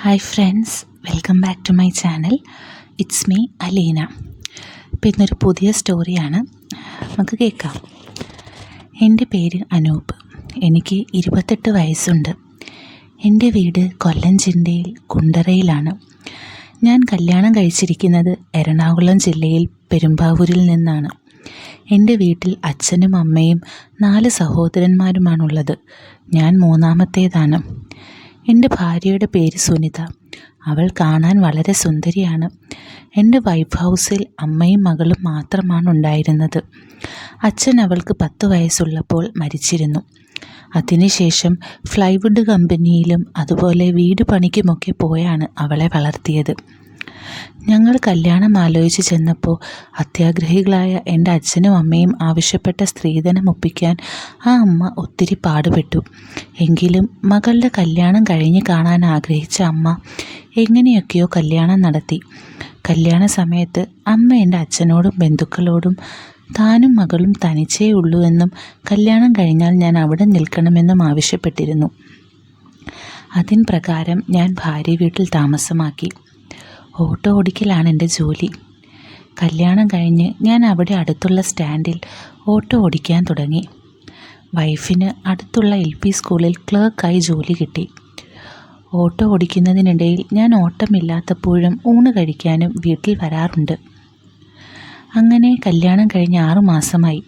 Hi friends, welcome back to my channel. It's me Aleena. അപ്പോൾ ഇന്നൊരു പുതിയ സ്റ്റോറിയാണ്, നമുക്ക് കേൾക്കാം. എൻ്റെ പേര് അനൂപ്. എനിക്ക് 28 വയസ്സുണ്ട്. എൻ്റെ വീട് കൊല്ലം ജില്ലയിൽ കുണ്ടറയിലാണ്. ഞാൻ കല്യാണം കഴിച്ചിരിക്കുന്നത് എറണാകുളം ജില്ലയിൽ പെരുമ്പാവൂരിൽ നിന്നാണ്. എൻ്റെ വീട്ടിൽ അച്ഛനും അമ്മയും 4 സഹോദരന്മാരുമാണുള്ളത്. ഞാൻ മൂന്നാമത്തേതാണ്. എൻ്റെ ഭാര്യയുടെ പേര് സുനിത. അവൾ കാണാൻ വളരെ സുന്ദരിയാണ്. എൻ്റെ വൈഫ് ഹൗസിൽ അമ്മയും മകളും മാത്രമാണ് ഉണ്ടായിരുന്നത്. അച്ഛൻ അവൾക്ക് 10 വയസ്സുള്ളപ്പോൾ മരിച്ചിരുന്നു. അതിനുശേഷം ഫ്ലൈവുഡ് കമ്പനിയിലും അതുപോലെ വീട് പണിക്കുമൊക്കെ പോയാണ് അവളെ വളർത്തിയത്. ഞങ്ങൾ കല്യാണം ആലോചിച്ച് ചെന്നപ്പോൾ അത്യാഗ്രഹികളായ എൻ്റെ അച്ഛനും അമ്മയും ആവശ്യപ്പെട്ട സ്ത്രീധനം ഒപ്പിക്കാൻ ആ അമ്മ ഒത്തിരി പാടുപെട്ടു. എങ്കിലും മകളുടെ കല്യാണം കഴിഞ്ഞ് കാണാൻ ആഗ്രഹിച്ച അമ്മ എങ്ങനെയൊക്കെയോ കല്യാണം നടത്തി. കല്യാണ സമയത്ത് അമ്മ എൻ്റെ അച്ഛനോടും ബന്ധുക്കളോടും താനും മകളും തനിച്ചേ ഉള്ളൂ എന്നും കല്യാണം കഴിഞ്ഞാൽ ഞാൻ അവിടെ നിൽക്കണമെന്നും ആവശ്യപ്പെട്ടിരുന്നു. അതിൻ പ്രകാരം ഞാൻ ഭാര്യ വീട്ടിൽ താമസമാക്കി. ഓട്ടോ ഓടിക്കലാണ് എൻ്റെ ജോലി. കല്യാണം കഴിഞ്ഞ് ഞാൻ അവിടെ അടുത്തുള്ള സ്റ്റാൻഡിൽ ഓട്ടോ ഓടിക്കാൻ തുടങ്ങി. വൈഫിന് അടുത്തുള്ള LP സ്കൂളിൽ ക്ലർക്കായി ജോലി കിട്ടി. ഓട്ടോ ഓടിക്കുന്നതിനിടയിൽ ഞാൻ ഓട്ടമില്ലാത്തപ്പോഴും ഊണ് കഴിക്കാനും വീട്ടിൽ വരാറുണ്ട്. അങ്ങനെ കല്യാണം കഴിഞ്ഞ് 6 മാസമായി.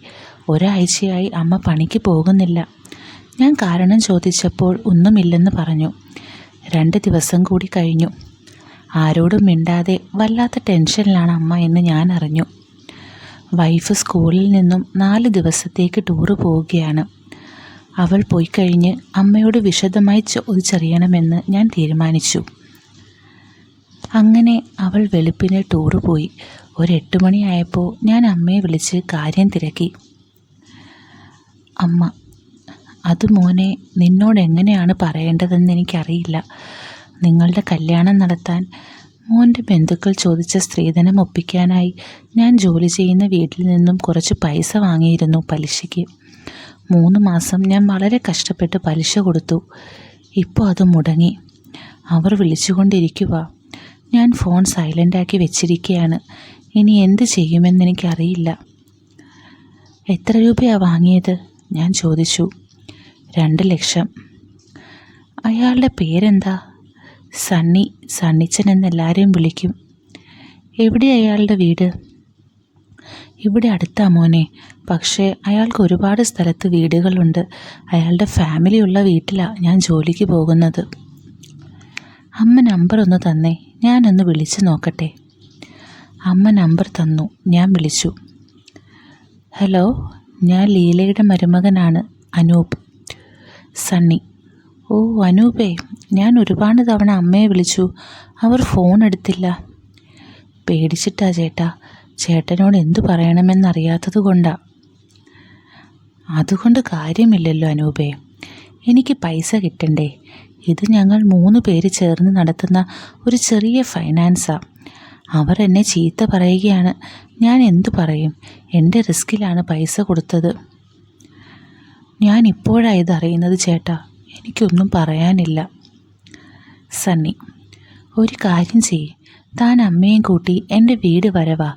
ഒരാഴ്ചയായി അമ്മ പണിക്ക് പോകുന്നില്ല. ഞാൻ കാരണം ചോദിച്ചപ്പോൾ ഒന്നുമില്ലെന്ന് പറഞ്ഞു. 2 ദിവസം കൂടി കഴിഞ്ഞു. ആരോടും മിണ്ടാതെ വല്ലാത്ത ടെൻഷനിലാണ് അമ്മ എന്ന് ഞാൻ അറിഞ്ഞു. വൈഫ് സ്കൂളിൽ നിന്നും 4 ദിവസത്തേക്ക് ടൂറ് പോവുകയാണ്. അവൾ പോയി കഴിഞ്ഞ് അമ്മയോട് വിശദമായി ചോദിച്ചറിയണമെന്ന് ഞാൻ തീരുമാനിച്ചു. അങ്ങനെ അവൾ വെളുപ്പിന് ടൂറ് പോയി. ഒരു 8 മണിയായപ്പോൾ ഞാൻ അമ്മയെ വിളിച്ച് കാര്യം തിരക്കി. അമ്മ, അത് മോനെ, നിന്നോട് എങ്ങനെയാണ് പറയേണ്ടതെന്ന് എനിക്കറിയില്ല. നിങ്ങളുടെ കല്യാണം നടത്താൻ മോൻ്റെ ബന്ധുക്കൾ ചോദിച്ച സ്ത്രീധനം ഒപ്പിക്കാനായി ഞാൻ ജോലി ചെയ്യുന്ന വീട്ടിൽ നിന്നും കുറച്ച് പൈസ വാങ്ങിയിരുന്നു പലിശയ്ക്ക്. 3 മാസം ഞാൻ വളരെ കഷ്ടപ്പെട്ട് പലിശ കൊടുത്തു. ഇപ്പോൾ അത് മുടങ്ങി. അവർ വിളിച്ചുകൊണ്ടിരിക്കുക. ഞാൻ ഫോൺ സൈലൻ്റാക്കി വെച്ചിരിക്കുകയാണ്. ഇനി എന്ത് ചെയ്യുമെന്നെനിക്കറിയില്ല. എത്ര രൂപയാണ് വാങ്ങിയത്? ഞാൻ ചോദിച്ചു. 2 ലക്ഷം. അയാളുടെ പേരെന്താ? സണ്ണിച്ചൻ എന്നെല്ലാവരെയും വിളിക്കും. എവിടെ അയാളുടെ വീട്? ഇവിടെ അടുത്താ മോനെ. പക്ഷേ അയാൾക്ക് ഒരുപാട് സ്ഥലത്ത് വീടുകളുണ്ട്. അയാളുടെ ഫാമിലി ഉള്ള വീട്ടിലാണ് ഞാൻ ജോലിക്ക് പോകുന്നത്. അമ്മ നമ്പർ ഒന്ന് തന്നേ, ഞാനൊന്ന് വിളിച്ച് നോക്കട്ടെ. അമ്മ നമ്പർ തന്നു. ഞാൻ വിളിച്ചു. ഹലോ, ഞാൻ ലീലയുടെ മരുമകനാണ്, അനൂപ്. സണ്ണി: ഓ അനൂപേ, ഞാൻ ഒരുപാട് തവണ അമ്മയെ വിളിച്ചു. അവർ ഫോൺ എടുത്തില്ല. പേടിച്ചിട്ടാ ചേട്ടാ. ചേട്ടനോട് എന്തു പറയണമെന്നറിയാത്തത് കൊണ്ടാ. അതുകൊണ്ട് കാര്യമില്ലല്ലോ അനൂപേ. എനിക്ക് പൈസ കിട്ടണ്ടേ? ഇത് ഞങ്ങൾ 3 പേര് ചേർന്ന് നടത്തുന്ന ഒരു ചെറിയ ഫൈനാൻസാ. അവർ എന്നെ ചീത്ത പറയുകയാണ്. ഞാൻ എന്തു പറയും? എൻ്റെ റിസ്കിലാണ് പൈസ കൊടുത്തത്. ഞാൻ ഇപ്പോഴാണ് ഇതറിയുന്നത് ചേട്ടാ. എനിക്കൊന്നും പറയാനില്ല. സണ്ണി: ഒരു കാര്യം ചെയ്യ്, താൻ അമ്മയും കൂട്ടി എൻ്റെ വീട് വരവാ.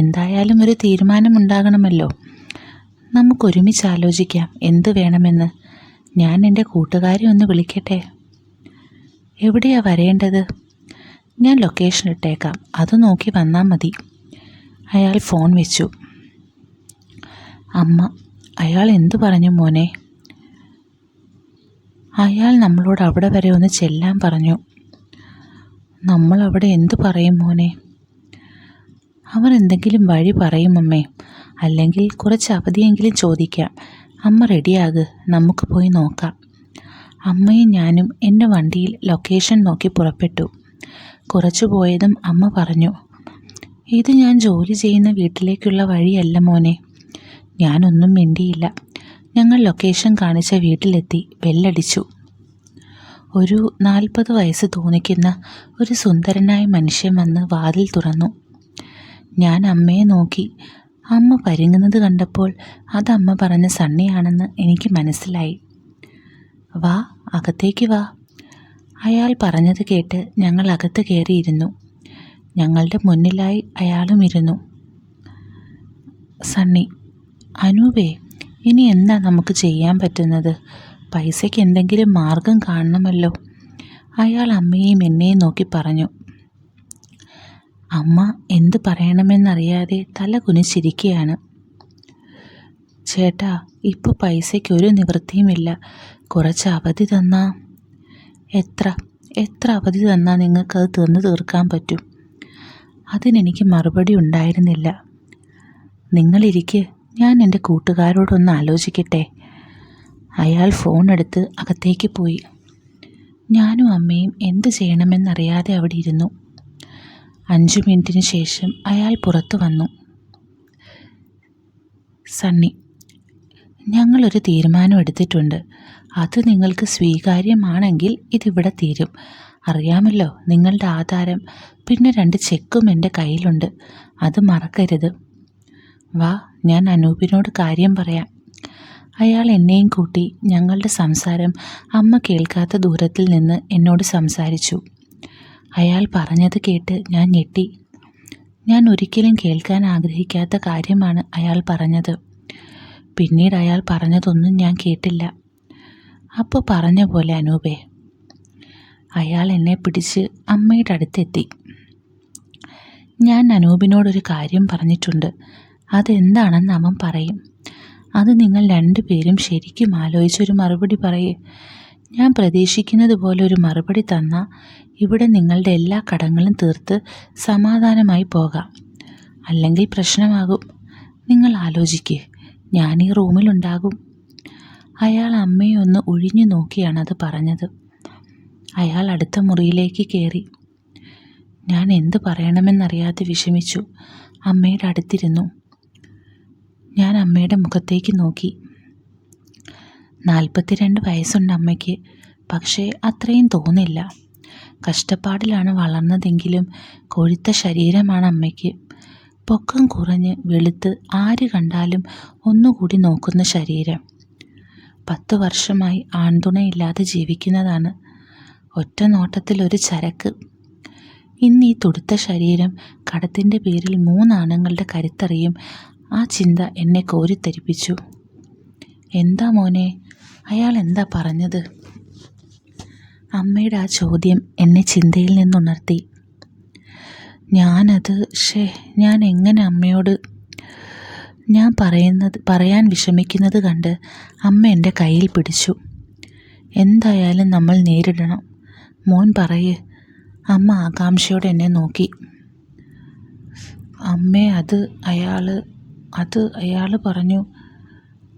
എന്തായാലും ഒരു തീരുമാനമുണ്ടാകണമല്ലോ. നമുക്കൊരുമിച്ച് ആലോചിക്കാം എന്ത് വേണമെന്ന്. ഞാൻ എൻ്റെ കൂട്ടുകാരെ ഒന്ന് വിളിക്കട്ടെ. എവിടെയാണ് വരേണ്ടത്? ഞാൻ ലൊക്കേഷൻ ഇട്ടേക്കാം, അത് നോക്കി വന്നാൽ മതി. അയാൾ ഫോൺ വെച്ചു. അമ്മ: അയാൾ എന്തു പറഞ്ഞു മോനെ? അയാൾ നമ്മളോട് അവിടെ വരെ ഒന്ന് ചെല്ലാൻ പറഞ്ഞു. നമ്മൾ അവിടെ എന്തു പറയും മോനെ? അവർ എന്തെങ്കിലും വഴി പറയും അമ്മേ. അല്ലെങ്കിൽ കുറച്ച് അവധിയെങ്കിലും ചോദിക്കാം. അമ്മ റെഡിയാക്, നമുക്ക് പോയി നോക്കാം. അമ്മയും ഞാനും എൻ്റെ വണ്ടിയിൽ ലൊക്കേഷൻ നോക്കി പുറപ്പെട്ടു. കുറച്ചു പോയതും അമ്മ പറഞ്ഞു, ഇത് ഞാൻ ജോലി ചെയ്യുന്ന വീട്ടിലേക്കുള്ള വഴിയല്ല മോനെ. ഞാനൊന്നും മിണ്ടിയില്ല. ഞങ്ങൾ ലൊക്കേഷൻ കാണിച്ച വീട്ടിലെത്തി. ബെല്ലടിച്ചു. ഒരു 40 വയസ്സ് തോന്നിക്കുന്ന ഒരു സുന്ദരനായ മനുഷ്യൻ വന്ന് വാതിൽ തുറന്നു. ഞാൻ അമ്മയെ നോക്കി. അമ്മ പരുങ്ങുന്നത് കണ്ടപ്പോൾ അതമ്മ പറഞ്ഞ സണ്ണിയാണെന്ന് എനിക്ക് മനസ്സിലായി. വാ, അകത്തേക്ക് വാ. അയാൾ പറഞ്ഞത് കേട്ട് ഞങ്ങൾ അകത്ത് കയറിയിരുന്നു. ഞങ്ങളുടെ മുന്നിലായി അയാളും ഇരുന്നു. സണ്ണി: അനൂപേ, ഇനി എന്താ നമുക്ക് ചെയ്യാൻ പറ്റുന്നത്? പൈസയ്ക്ക് എന്തെങ്കിലും മാർഗം കാണണമല്ലോ. അയാൾ അമ്മയെയും എന്നെയും നോക്കി പറഞ്ഞു. അമ്മ എന്ത് പറയണമെന്നറിയാതെ തല കുനിച്ചിരിക്കുകയാണ്. ചേട്ടാ, ഇപ്പോൾ പൈസയ്ക്ക് ഒരു നിവൃത്തിയുമില്ല. കുറച്ച് അവധി തന്നാ. എത്ര അവധി തന്നാൽ നിങ്ങൾക്കത് തന്നു തീർക്കാൻ പറ്റും? അതിനെനിക്ക് മറുപടി ഉണ്ടായിരുന്നില്ല. നിങ്ങളിരിക്ക്, ഞാൻ എൻ്റെ കൂട്ടുകാരോടൊന്ന് ആലോചിക്കട്ടെ. അയാൾ ഫോൺ എടുത്ത് അകത്തേക്ക് പോയി. ഞാനും അമ്മയും എന്ത് ചെയ്യണമെന്നറിയാതെ അവിടെ ഇരുന്നു. 5 മിനിറ്റിന് ശേഷം അയാൾ പുറത്തു വന്നു. സണ്ണി: ഞങ്ങളൊരു തീരുമാനം എടുത്തിട്ടുണ്ട്. അത് നിങ്ങൾക്ക് സ്വീകാര്യമാണെങ്കിൽ ഇതിവിടെ തീരും. അറിയാമല്ലോ, നിങ്ങളുടെ ആധാരം പിന്നെ 2 ചെക്കും എൻ്റെ കയ്യിലുണ്ട്. അത് മറക്കരുത്. വാ, ഞാൻ അനൂപിനോട് കാര്യം പറയാം. അയാൾ എന്നെയും കൂട്ടി ഞങ്ങളുടെ സംസാരം അമ്മ കേൾക്കാത്ത ദൂരത്തിൽ നിന്ന് എന്നോട് സംസാരിച്ചു. അയാൾ പറഞ്ഞത് കേട്ട് ഞാൻ ഞെട്ടി. ഞാൻ ഒരിക്കലും കേൾക്കാൻ ആഗ്രഹിക്കാത്ത കാര്യമാണ് അയാൾ പറഞ്ഞത്. പിന്നീട് അയാൾ പറഞ്ഞതൊന്നും ഞാൻ കേട്ടില്ല. അപ്പോൾ പറഞ്ഞ പോലെ അനൂപേ. അയാൾ എന്നെ പിടിച്ച് അമ്മയുടെ അടുത്തെത്തി. ഞാൻ അനൂപിനോടൊരു കാര്യം പറഞ്ഞിട്ടുണ്ട്. അതെന്താണെന്ന് അവൻ പറയും. അത് നിങ്ങൾ 2 പേരും ശരിക്കും ആലോചിച്ചൊരു മറുപടി പറയേ. ഞാൻ പ്രതീക്ഷിക്കുന്നത് പോലെ ഒരു മറുപടി തന്നാൽ ഇവിടെ നിങ്ങളുടെ എല്ലാ കടങ്ങളും തീർത്ത് സമാധാനമായി പോകാം. അല്ലെങ്കിൽ പ്രശ്നമാകും. നിങ്ങൾ ആലോചിക്കേ. ഞാൻ ഈ റൂമിലുണ്ടാകും. അയാൾ അമ്മയെ ഒന്ന് ഒഴിഞ്ഞു നോക്കിയാണത് പറഞ്ഞത്. അയാൾ അടുത്ത മുറിയിലേക്ക് കയറി. ഞാൻ എന്ത് പറയണമെന്നറിയാതെ വിഷമിച്ചു. അമ്മയുടെ അടുത്തിരുന്നു. ഞാൻ അമ്മയുടെ മുഖത്തേക്ക് നോക്കി. 42 വയസ്സുണ്ട് അമ്മയ്ക്ക്. പക്ഷേ അത്രയും തോന്നില്ല. കഷ്ടപ്പാടിലാണ് വളർന്നതെങ്കിലും കൊഴുത്ത ശരീരമാണ് അമ്മയ്ക്ക്. പൊക്കം കുറഞ്ഞ് വെളുത്ത് ആര് കണ്ടാലും ഒന്നുകൂടി നോക്കുന്ന ശരീരം. 10 വർഷമായി ആൺതുണയില്ലാതെ ജീവിക്കുന്നതാണ്. ഒറ്റ നോട്ടത്തിൽ ഒരു ചരക്ക്. ഇന്ന് ഈ തുടുത്ത ശരീരം കടത്തിൻ്റെ പേരിൽ 3 ആണുങ്ങളുടെ കരുത്തറിയും. ആ ചിന്ത എന്നെ കോരിത്തരിപ്പിച്ചു. എന്താ മോനെ, അയാൾ എന്താ പറഞ്ഞത്? അമ്മയുടെ ആ ചോദ്യം എന്നെ ചിന്തയിൽ നിന്നുണർത്തി. ഞാൻ എങ്ങനെ അമ്മയോട്? ഞാൻ പറയാൻ വിഷമിക്കുന്നത് കണ്ട് അമ്മ എൻ്റെ കയ്യിൽ പിടിച്ചു. എന്തായാലും നമ്മൾ നേരിടണം. മോൻ പറയേ. അമ്മ ആകാംക്ഷയോടെ എന്നെ നോക്കി. അമ്മേ, അയാൾ പറഞ്ഞു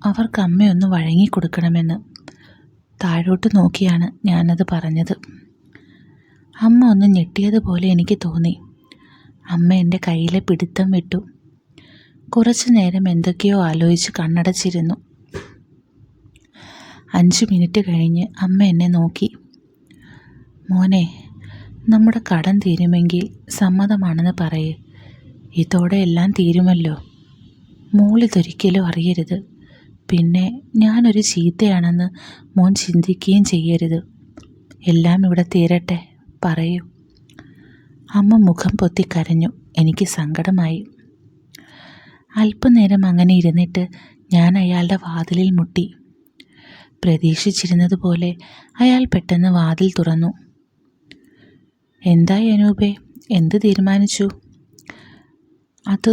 അവർക്ക് അമ്മയൊന്ന് വഴങ്ങിക്കൊടുക്കണമെന്ന്. താഴോട്ട് നോക്കിയാണ് ഞാനത് പറഞ്ഞത്. അമ്മ ഒന്ന് ഞെട്ടിയതുപോലെ എനിക്ക് തോന്നി. അമ്മ എൻ്റെ കയ്യിലെ പിടുത്തം വിട്ടു. കുറച്ചു നേരം എന്തൊക്കെയോ ആലോചിച്ച് കണ്ണടച്ചിരുന്നു. 5 മിനിറ്റ് കഴിഞ്ഞ് അമ്മ എന്നെ നോക്കി. മോനെ, നമ്മുടെ കടം തീരുമെങ്കിൽ സമ്മതമാണെന്ന് പറയേ. ഇതോടെ എല്ലാം തീരുമല്ലോ. മോളിതൊരിക്കലും അറിയരുത്. പിന്നെ ഞാനൊരു ചീത്തയാണെന്ന് മോൻ ചിന്തിക്കുകയും ചെയ്യരുത്. എല്ലാം ഇവിടെ തീരട്ടെ, പറയൂ. അമ്മ മുഖം പൊത്തി കരഞ്ഞു. എനിക്ക് സങ്കടമായി. അല്പനേരം അങ്ങനെ ഇരുന്നിട്ട് ഞാൻ അയാളുടെ വാതിലിൽ മുട്ടി. പ്രതീക്ഷിച്ചിരുന്നതുപോലെ അയാൾ പെട്ടെന്ന് വാതിൽ തുറന്നു. എന്തായി അനൂപേ, എന്ത് തീരുമാനിച്ചു? അത്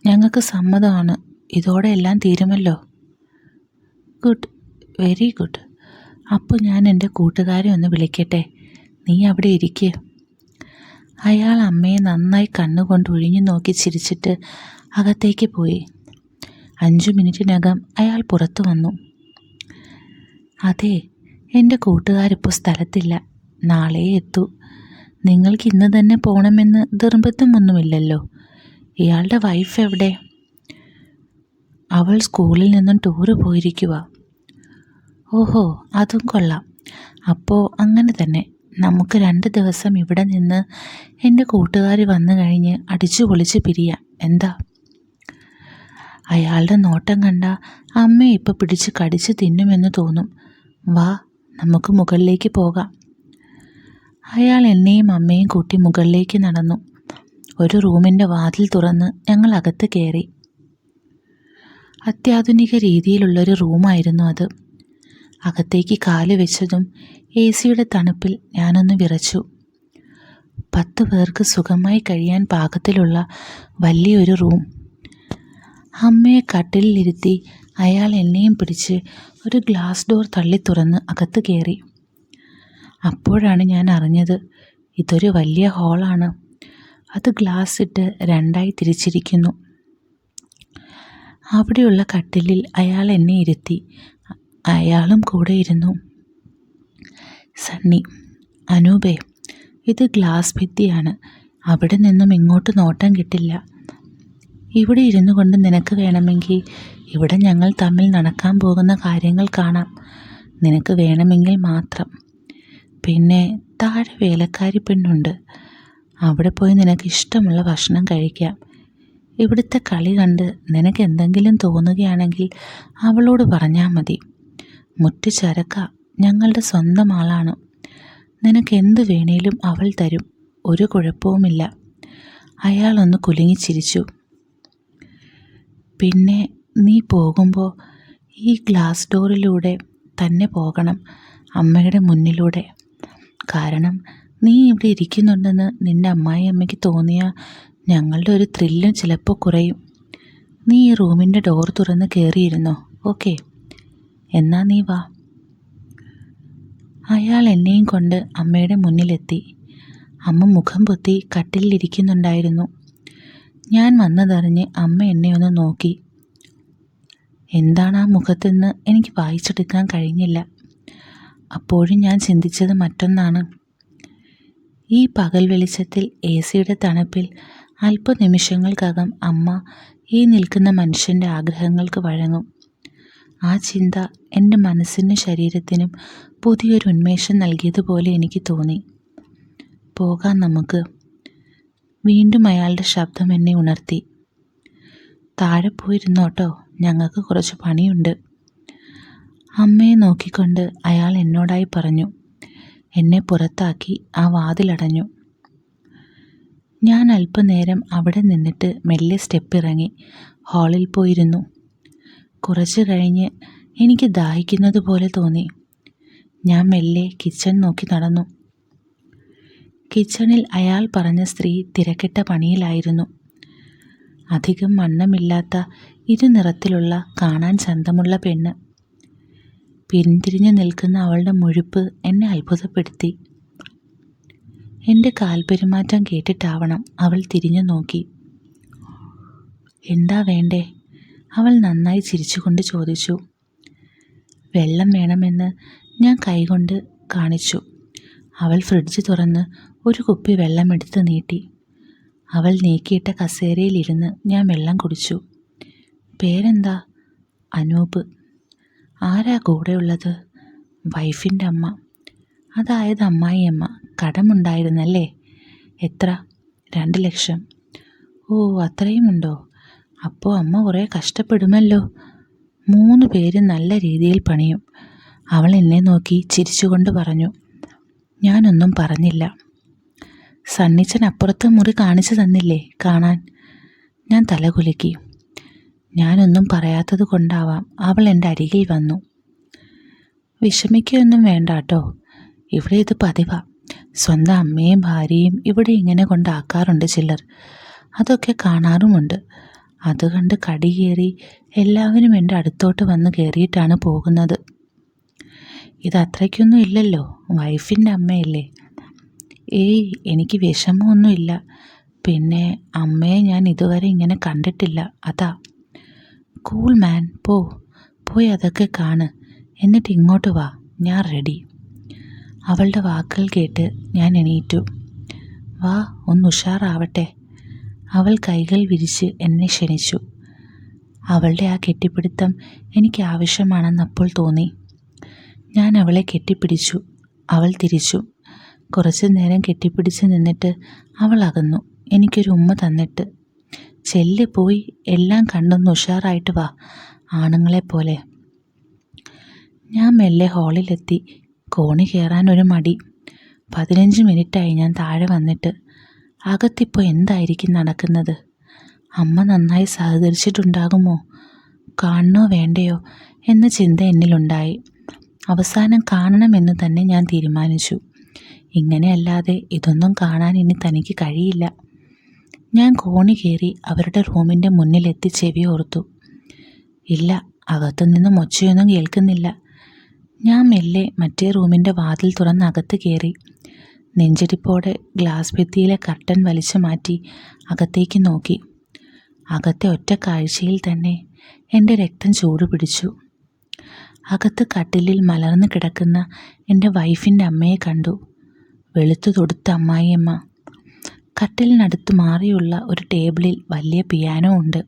ഞങ്ങൾക്ക് സമ്മതമാണ്. ഇതോടെ എല്ലാം തീരുമല്ലോ. Good, very good. അപ്പോൾ ഞാൻ എൻ്റെ കൂട്ടുകാരെ ഒന്ന് വിളിക്കട്ടെ. നീ അവിടെ ഇരിക്കുക. അയാൾ അമ്മയെ നന്നായി കണ്ണുകൊണ്ട് ഒഴിഞ്ഞു നോക്കി ചിരിച്ചിട്ട് അകത്തേക്ക് പോയി. 5 മിനിറ്റിനകം അയാൾ പുറത്തു വന്നു. അതെ, എൻ്റെ കൂട്ടുകാരിപ്പോൾ സ്ഥലത്തില്ല. നാളെ എത്തൂ. നിങ്ങൾക്ക് ഇന്ന് തന്നെ പോകണമെന്ന് നിർബന്ധമൊന്നുമില്ലല്ലോ. ഇയാളുടെ വൈഫ് എവിടെ? അവൾ സ്കൂളിൽ നിന്നും ടൂറ് പോയിരിക്കുക. ഓഹോ, അതും കൊള്ളാം. അപ്പോൾ അങ്ങനെ തന്നെ. നമുക്ക് 2 ദിവസം ഇവിടെ നിന്ന് എൻ്റെ കൂട്ടുകാർ വന്നു കഴിഞ്ഞ് അടിച്ചു പൊളിച്ച് പിരിയാം. എന്താ? അയാളുടെ നോട്ടം കണ്ട അമ്മയെ ഇപ്പോൾ പിടിച്ച് കടിച്ച് തിന്നുമെന്ന് തോന്നും. വാ, നമുക്ക് മുകളിലേക്ക് പോകാം. അയാൾ എന്നെയും അമ്മയും കൂട്ടി മുകളിലേക്ക് നടന്നു. ഒരു റൂമിൻ്റെ വാതിൽ തുറന്ന് ഞങ്ങൾ അകത്ത് കയറി. അത്യാധുനിക രീതിയിലുള്ളൊരു റൂമായിരുന്നു അത്. അകത്തേക്ക് കാല് വെച്ചതും AC-യുടെ തണുപ്പിൽ ഞാനൊന്ന് വിറച്ചു. 10 പേർക്ക് സുഖമായി കഴിയാൻ പാകത്തിലുള്ള വലിയൊരു റൂം. അമ്മയെ കട്ടിലിരുത്തി അയാൾ എന്നെയും പിടിച്ച് ഒരു ഗ്ലാസ് ഡോർ തള്ളി തുറന്ന് അകത്ത് കയറി. അപ്പോഴാണ് ഞാൻ അറിഞ്ഞത്, ഇതൊരു വലിയ ഹാളാണ്. അത് ഗ്ലാസ് ഇട്ട് 2ആയി തിരിച്ചിരിക്കുന്നു. അവിടെയുള്ള കട്ടിലിൽ അയാൾ എന്നെ ഇരുത്തി. അയാളും കൂടെ ഇരുന്നു. സണ്ണി, അനൂപേ, ഇത് ഗ്ലാസ് ഭിത്തിയാണ്. അവിടെ നിന്നും ഇങ്ങോട്ട് നോട്ടം കിട്ടില്ല. ഇവിടെ ഇരുന്നു കൊണ്ട് നിനക്ക് വേണമെങ്കിൽ ഇവിടെ ഞങ്ങൾ തമ്മിൽ നടക്കാൻ പോകുന്ന കാര്യങ്ങൾ കാണാം. നിനക്ക് വേണമെങ്കിൽ മാത്രം. പിന്നെ താഴെ വേലക്കാരി പെണ്ണുണ്ട്. അവിടെ പോയി നിനക്ക് ഇഷ്ടമുള്ള ഭക്ഷണം കഴിക്കാം. ഇവിടുത്തെ കളി കണ്ട് നിനക്ക് എന്തെങ്കിലും തോന്നുകയാണെങ്കിൽ അവളോട് പറഞ്ഞാൽ മതി. മുറ്റ് ചരക്ക, ഞങ്ങളുടെ സ്വന്തം ആളാണ്. നിനക്ക് എന്ത് വേണേലും അവൾ തരും. ഒരു കുഴപ്പവുമില്ല. അയാളൊന്ന് കുലുങ്ങിച്ചിരിച്ചു. പിന്നെ നീ പോകുമ്പോൾ ഈ ഗ്ലാസ് ഡോറിലൂടെ തന്നെ പോകണം, അമ്മയുടെ മുന്നിലൂടെ. കാരണം നീ ഇവിടെ ഇരിക്കുന്നുണ്ടെന്ന് നിൻ്റെ അമ്മായിയമ്മയ്ക്ക് തോന്നിയാൽ ഞങ്ങളുടെ ഒരു ത്രില്ലും ചിലപ്പോൾ കുറയും. നീ ഈ റൂമിൻ്റെ ഡോർ തുറന്ന് കയറിയിരുന്നോ? ഓക്കെ, എന്നാ നീ വാ. അയാൾ എന്നെയും കൊണ്ട് അമ്മയുടെ മുന്നിലെത്തി. അമ്മ മുഖം പൊത്തി കട്ടിലിരിക്കുന്നുണ്ടായിരുന്നു. ഞാൻ വന്നതറിഞ്ഞ് അമ്മ എന്നെ ഒന്ന് നോക്കി. എന്താണ് ആ മുഖത്തെന്ന് എനിക്ക് വായിച്ചെടുക്കാൻ കഴിഞ്ഞില്ല. അപ്പോഴും ഞാൻ ചിന്തിച്ചത് മറ്റൊന്നാണ്. ഈ പകൽ വെളിച്ചത്തിൽ AC-യുടെ തണുപ്പിൽ അല്പനിമിഷങ്ങൾക്കകം അമ്മ ഈ നിൽക്കുന്ന മനുഷ്യൻ്റെ ആഗ്രഹങ്ങൾക്ക് വഴങ്ങും. ആ ചിന്ത എൻ്റെ മനസ്സിനും ശരീരത്തിനും പുതിയൊരു ഉന്മേഷം നൽകിയതുപോലെ എനിക്ക് തോന്നി. പോകാം നമുക്ക്. വീണ്ടും അയാളുടെ ശബ്ദം എന്നെ ഉണർത്തി. താഴെ പോയിരുന്നോട്ടോ, ഞങ്ങൾക്ക് കുറച്ച് പണിയുണ്ട്. അമ്മയെ നോക്കിക്കൊണ്ട് അയാൾ എന്നോടായി പറഞ്ഞു. എന്നെ പുറത്താക്കി ആ വാതിലടഞ്ഞു. ഞാൻ അല്പനേരം അവിടെ നിന്നിട്ട് മെല്ലെ സ്റ്റെപ്പ് ഇറങ്ങി ഹാളിൽ പോയിരുന്നു. കുറച്ച് കഴിഞ്ഞ് എനിക്ക് ദാഹിക്കുന്നത് പോലെ തോന്നി. ഞാൻ മെല്ലെ കിച്ചൺ നോക്കി നടന്നു. കിച്ചണിൽ അയാൾ പറഞ്ഞ സ്ത്രീ തിരക്കിട്ട പണിയിലായിരുന്നു. അധികം വണ്ണമില്ലാത്ത ഇരുനിറത്തിലുള്ള കാണാൻ ചന്തമുള്ള പെണ്ണ്. പിന്തിരിഞ്ഞു നിൽക്കുന്ന അവളുടെ മുഴുപ്പ് എന്നെ അത്ഭുതപ്പെടുത്തി. എൻ്റെ കാൽപെരുമാറ്റം കേട്ടിട്ടാവണം അവൾ തിരിഞ്ഞു നോക്കി. എന്താ വേണ്ടേ? അവൾ നന്നായി ചിരിച്ചുകൊണ്ട് ചോദിച്ചു. വെള്ളം വേണമെന്ന് ഞാൻ കൈകൊണ്ട് കാണിച്ചു. അവൾ ഫ്രിഡ്ജ് തുറന്ന് ഒരു കുപ്പി വെള്ളമെടുത്ത് നീട്ടി. അവൾ നീക്കിയിട്ട കസേരയിലിരുന്ന് ഞാൻ വെള്ളം കുടിച്ചു. പേരെന്താ? അനൂപ്. ആരാ കൂടെയുള്ളത്? വൈഫിൻ്റെ അമ്മ, അതായത് അമ്മായിയമ്മ. കടമുണ്ടായിരുന്നല്ലേ? എത്ര? 2 ലക്ഷം. ഓ, അത്രയുമുണ്ടോ? അപ്പോൾ അമ്മ കുറേ കഷ്ടപ്പെടുമല്ലോ. 3 പേര് നല്ല രീതിയിൽ പണിയും. അവൾ എന്നെ നോക്കി ചിരിച്ചുകൊണ്ട് പറഞ്ഞു. ഞാനൊന്നും പറഞ്ഞില്ല. സണ്ണിച്ചൻ അപ്പുറത്തെ മുറി കാണിച്ചു തന്നില്ലേ കാണാൻ? ഞാൻ തലകുലുക്കി. ഞാനൊന്നും പറയാത്തത് കൊണ്ടാവാം അവൾ എൻ്റെ അരികിൽ വന്നു. വിഷമിക്കുകയൊന്നും വേണ്ട കേട്ടോ. ഇവിടെ ഇത് പതിവാ. സ്വന്തം അമ്മയും ഭാര്യയും ഇവിടെ ഇങ്ങനെ കൊണ്ടാക്കാറുണ്ട് ചിലർ. അതൊക്കെ കാണാറുമുണ്ട്. അതുകണ്ട് കടി കയറി എല്ലാവരും എൻ്റെ അടുത്തോട്ട് വന്ന് കയറിയിട്ടാണ് പോകുന്നത്. ഇതത്രയ്ക്കൊന്നും ഇല്ലല്ലോ, വൈഫിൻ്റെ അമ്മയല്ലേ. ഏയ്, എനിക്ക് വിഷമമൊന്നുമില്ല. പിന്നെ അമ്മയെ ഞാൻ ഇതുവരെ ഇങ്ങനെ കണ്ടിട്ടില്ല, അതാ. കൂൾ മാൻ, പോയി അതൊക്കെ കാണ്. എന്നിട്ട് ഇങ്ങോട്ട് വാ, ഞാൻ റെഡി. അവളുടെ വാക്കുകൾ കേട്ട് ഞാൻ എണീറ്റു. വാ, ഒന്ന് ഉഷാറാവട്ടെ. അവൾ കൈകൾ വിരിച്ച് എന്നെ ക്ഷണിച്ചു. അവളുടെ ആ കെട്ടിപ്പിടുത്തം എനിക്ക് ആവശ്യമാണെന്നപ്പോൾ തോന്നി. ഞാൻ അവളെ കെട്ടിപ്പിടിച്ചു. അവൾ തിരിച്ചു. കുറച്ചു നേരം കെട്ടിപ്പിടിച്ച് നിന്നിട്ട് അവൾ അകന്നു. എനിക്കൊരു ഉമ്മ തന്നിട്ട്, ചെല്ല് പോയി എല്ലാം കണ്ടൊന്ന് ഉഷാറായിട്ട് വാ, ആണുങ്ങളെപ്പോലെ. ഞാൻ മെല്ലെ ഹാളിലെത്തി. കോണി കയറാൻ ഒരു മടി. 15 മിനിറ്റായി ഞാൻ താഴെ വന്നിട്ട്. അകത്തിപ്പോൾ എന്തായിരിക്കും നടക്കുന്നത്? അമ്മ നന്നായി സഹകരിച്ചിട്ടുണ്ടാകുമോ? കാണണോ വേണ്ടയോ എന്ന ചിന്ത എന്നിലുണ്ടായി. അവസാനം കാണണമെന്ന് തന്നെ ഞാൻ തീരുമാനിച്ചു. ഇങ്ങനെയല്ലാതെ ഇതൊന്നും കാണാൻ ഇനി തനിക്ക് കഴിയില്ല. ഞാൻ കോണി കയറി അവരുടെ റൂമിൻ്റെ മുന്നിലെത്തി ചെവി ഓർത്തു. ഇല്ല, അകത്തുനിന്നും ഒച്ചയൊന്നും കേൾക്കുന്നില്ല. ഞാൻ മെല്ലെ മറ്റേ റൂമിൻ്റെ വാതിൽ തുറന്ന് അകത്ത് കയറി. നെഞ്ചിടിപ്പോടെ ഗ്ലാസ് ഭിത്തിയിലെ കർട്ടൻ വലിച്ചു മാറ്റി അകത്തേക്ക് നോക്കി. അകത്തെ ഒറ്റ കാഴ്ചയിൽ തന്നെ എൻ്റെ രക്തം ചൂട് പിടിച്ചു. അകത്ത് കട്ടിലിൽ മലർന്നു കിടക്കുന്ന എൻ്റെ വൈഫിൻ്റെ അമ്മയെ കണ്ടു. വെളുത്തു തൊടുത്ത അമ്മായിയമ്മ. കട്ടിലിനടുത്ത് മാറിയുള്ള ഒരു ടേബിളിൽ വലിയ പിയാനോ ഉണ്ട്.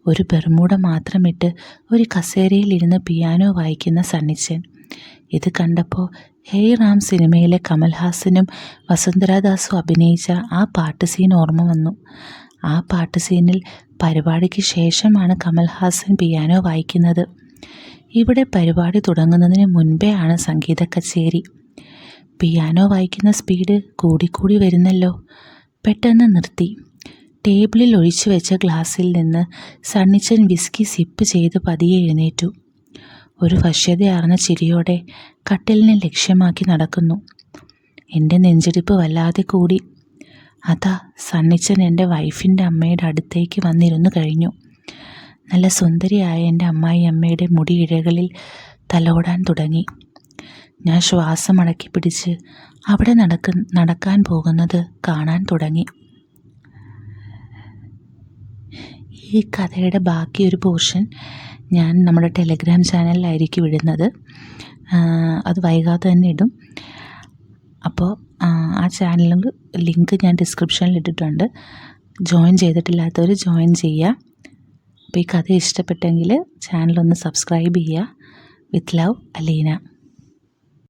ഒരു ബെർമൂഡ മാത്രമിട്ട് ഒരു കസേരയിലിരുന്ന് പിയാനോ വായിക്കുന്ന സണ്ണിച്ചൻ. ഇത് കണ്ടപ്പോൾ ഹേ റാം സിനിമയിലെ കമൽഹാസനും വസുന്ധരാദാസും അഭിനയിച്ച ആ പാട്ട് സീൻ ഓർമ്മ വന്നു. ആ പാട്ട് സീനിൽ പരിപാടിക്ക് ശേഷമാണ് കമൽഹാസൻ പിയാനോ വായിക്കുന്നത്. ഇവിടെ പരിപാടി തുടങ്ങുന്നതിന് മുൻപേ ആണ് സംഗീത കച്ചേരി. പിയാനോ വായിക്കുന്ന സ്പീഡ് കൂടിക്കൂടി വരുന്നല്ലോ. പെട്ടെന്ന് നിർത്തി. ടേബിളിൽ ഒഴിച്ചു വെച്ച ഗ്ലാസ്സിൽ നിന്ന് സണ്ണിച്ചൻ വിസ്കി സിപ്പ് ചെയ്ത് പതിയെ എഴുന്നേറ്റു. ഒരു വശ്യതയാർന്ന ചിരിയോടെ കട്ടിലിനെ ലക്ഷ്യമാക്കി നടക്കുന്നു. എൻ്റെ നെഞ്ചിടിപ്പ് വല്ലാതെ കൂടി. അതാ സണ്ണിച്ചൻ എൻ്റെ വൈഫിൻ്റെ അമ്മയുടെ അടുത്തേക്ക് വന്നിരുന്നു കഴിഞ്ഞു. നല്ല സുന്ദരിയായ എൻ്റെ അമ്മായി അമ്മയുടെ മുടിയിഴകളിൽ തലോടാൻ തുടങ്ങി. ഞാൻ ശ്വാസം അടക്കി പിടിച്ച് അവിടെ നടക്കാൻ പോകുന്നത് കാണാൻ തുടങ്ങി. ഈ കഥയുടെ ബാക്കി ഒരു പോർഷൻ ഞാൻ നമ്മുടെ ടെലഗ്രാം ചാനലിലായിരിക്കും ഇടുന്നത്. അത് വൈകാതെ തന്നെ ഇടും. അപ്പോൾ ആ ചാനലിൽ ലിങ്ക് ഞാൻ ഡിസ്ക്രിപ്ഷനിൽ ഇട്ടിട്ടുണ്ട്. ജോയിൻ ചെയ്തിട്ടില്ലാത്തവർ ജോയിൻ ചെയ്യുക. അപ്പോൾ ഈ കഥ ഇഷ്ടപ്പെട്ടെങ്കിൽ ചാനലൊന്ന് സബ്സ്ക്രൈബ് ചെയ്യുക. With love, Aleena.